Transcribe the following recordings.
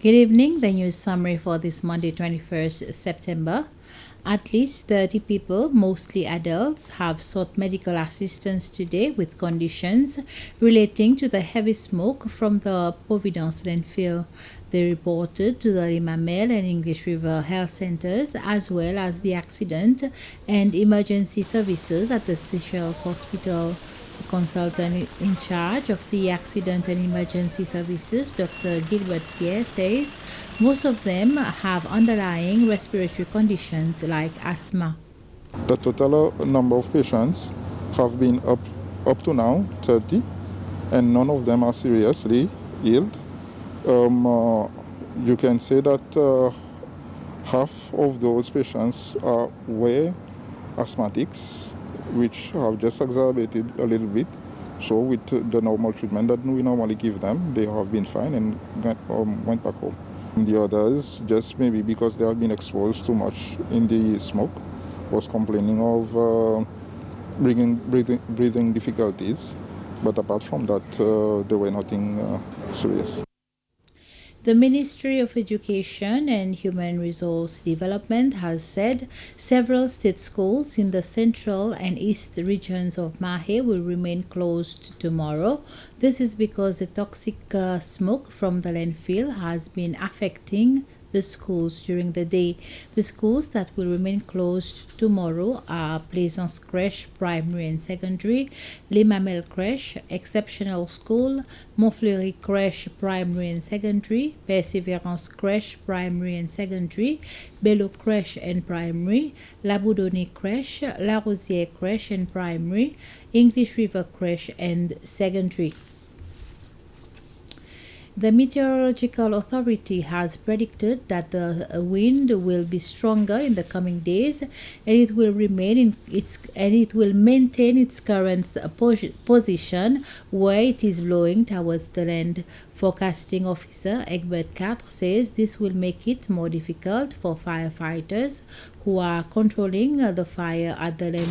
Good evening. The news summary for this Monday, 21st September. At least 30 people, mostly adults, have sought medical assistance today with conditions relating to the heavy smoke from the Providence landfill. They reported to the Limamel and English River health centers as well as the accident and emergency services at the Seychelles Hospital. The consultant in charge of the accident and emergency services, Dr. Gilbert Pierre, says most of them have underlying respiratory conditions like asthma. The total number of patients have been up to now 30, and none of them are seriously ill. You can say that half of those patients were asthmatics, which have just exacerbated a little bit. So with the normal treatment that we normally give them, they have been fine and went back home. And the others, just maybe because they have been exposed too much in the smoke, was complaining of breathing difficulties. But apart from that, there were nothing serious. The Ministry of Education and Human Resource Development has said several state schools in the central and east regions of Mahé will remain closed tomorrow. This is because the toxic smoke from the landfill has been affecting the schools during the day. The schools that will remain closed tomorrow are Plaisance Crèche Primary and Secondary, Les Mamelles Crèche Exceptional School, Montfleury Crèche Primary and Secondary, Perseverance Crèche Primary and Secondary, Bello Crèche and Primary, La Boudonnais Crèche, La Rosière Crèche and Primary, English River Crèche and Secondary. The Meteorological Authority has predicted that the wind will be stronger in the coming days, and it will maintain its current position where it is blowing towards the land. Forecasting officer Egbert Quatre says this will make it more difficult for firefighters who are controlling the fire at the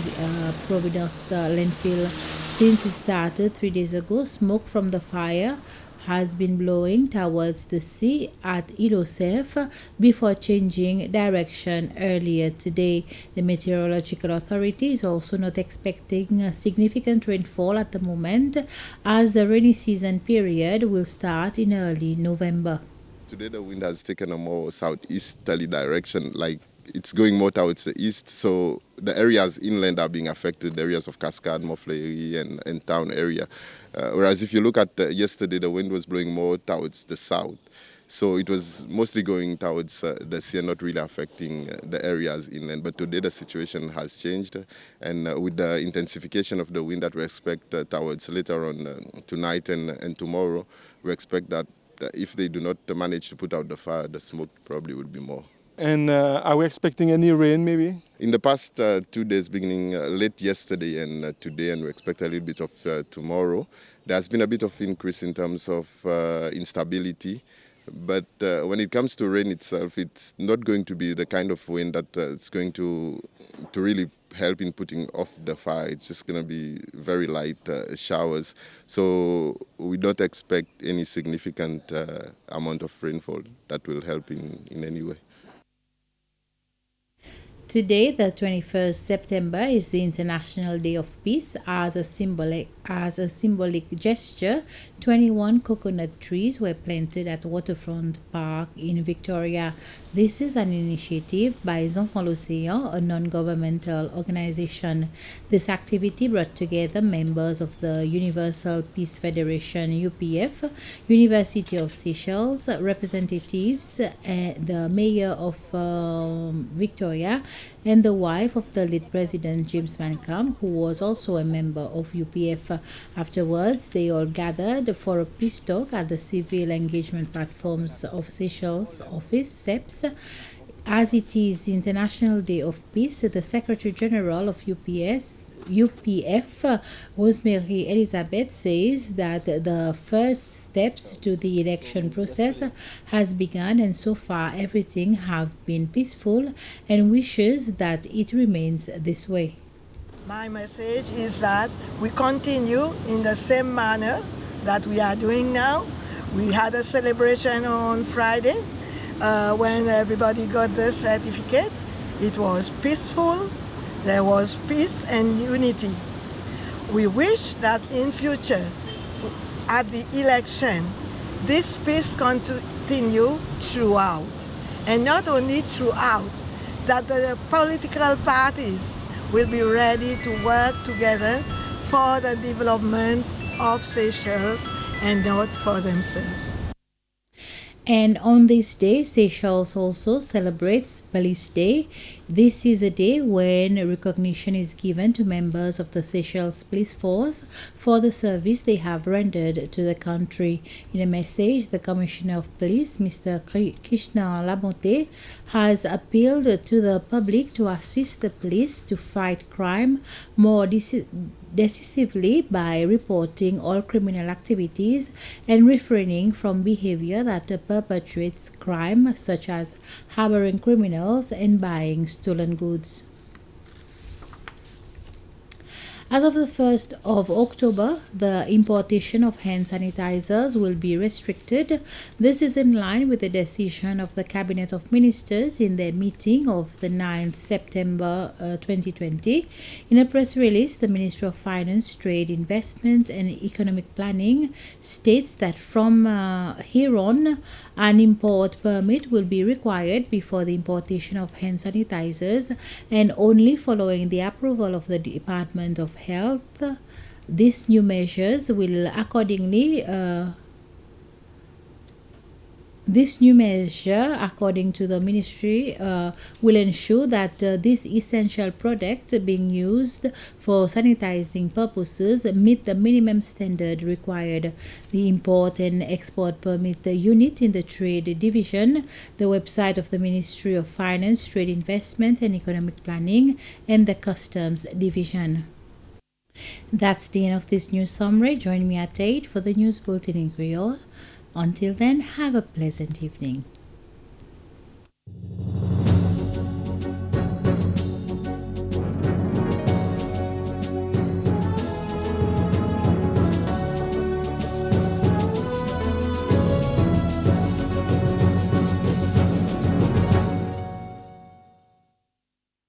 Providence landfill. Since it started 3 days ago, smoke from the fire has been blowing towards the sea at Ilosef before changing direction earlier today. The Meteorological Authority is also not expecting a significant rainfall at the moment, as the rainy season period will start in early November. Today the wind has taken a more southeasterly direction, like it's going more towards the east, so the areas inland are being affected, the areas of Cascade, Montfleury and town area. Whereas if you look at yesterday, the wind was blowing more towards the south. So it was mostly going towards the sea and not really affecting the areas inland. But today the situation has changed, and with the intensification of the wind that we expect towards later on tonight and tomorrow, we expect that if they do not manage to put out the fire, the smoke probably would be more. And are we expecting any rain maybe? In the past 2 days, beginning late yesterday and today, and we expect a little bit of tomorrow, there has been a bit of increase in terms of instability. But when it comes to rain itself, it's not going to be the kind of wind that it's going to really help in putting off the fire. It's just going to be very light showers. So we don't expect any significant amount of rainfall that will help in any way. Today, the 21st September, is the International Day of Peace. As a symbolic gesture, 21 coconut trees were planted at Waterfront Park in Victoria. This is an initiative by Enfants l'Océan, a non-governmental organization. This activity brought together members of the Universal Peace Federation (UPF), University of Seychelles, representatives, the mayor of Victoria, and the wife of the lead president, James Mancam, who was also a member of UPF. Afterwards, they all gathered for a peace talk at the Civil Engagement Platforms of Seychelles office, CEPS. As it is the International Day of Peace, the Secretary General of UPF, Rosemary Elizabeth, says that the first steps to the election process has begun, and so far everything have been peaceful, and wishes that it remains this way. My message is that we continue in the same manner that we are doing now. We had a celebration on Friday when everybody got the certificate. It was peaceful. There was peace and unity. We wish that in future, at the election, this peace continue throughout. And not only throughout, that the political parties will be ready to work together for the development of Seychelles and not for themselves. And on this day, Seychelles also celebrates Police Day. This is a day when recognition is given to members of the Seychelles Police Force for the service they have rendered to the country. In a message, the Commissioner of Police, Mr. Krishna Lamonte, has appealed to the public to assist the police to fight crime more decisively by reporting all criminal activities and refraining from behavior that perpetuates crime, such as harboring criminals and buying stolen goods. As of the 1st of October, the importation of hand sanitizers will be restricted. This is in line with the decision of the Cabinet of Ministers in their meeting of the 9th September 2020. In a press release, the Ministry of Finance, Trade, Investment and Economic Planning states that from here on, an import permit will be required before the importation of hand sanitizers, and only following the approval of the Department of Health. These new measures will accordingly This new measure, according to the ministry, will ensure that these essential products being used for sanitizing purposes meet the minimum standard required. The Import and Export Permit Unit in the Trade Division, the website of the Ministry of Finance, Trade, Investment and Economic Planning, and the Customs Division. That's the end of this news summary. Join me at 8 for the news bulletin in Creole. Until then, have a pleasant evening.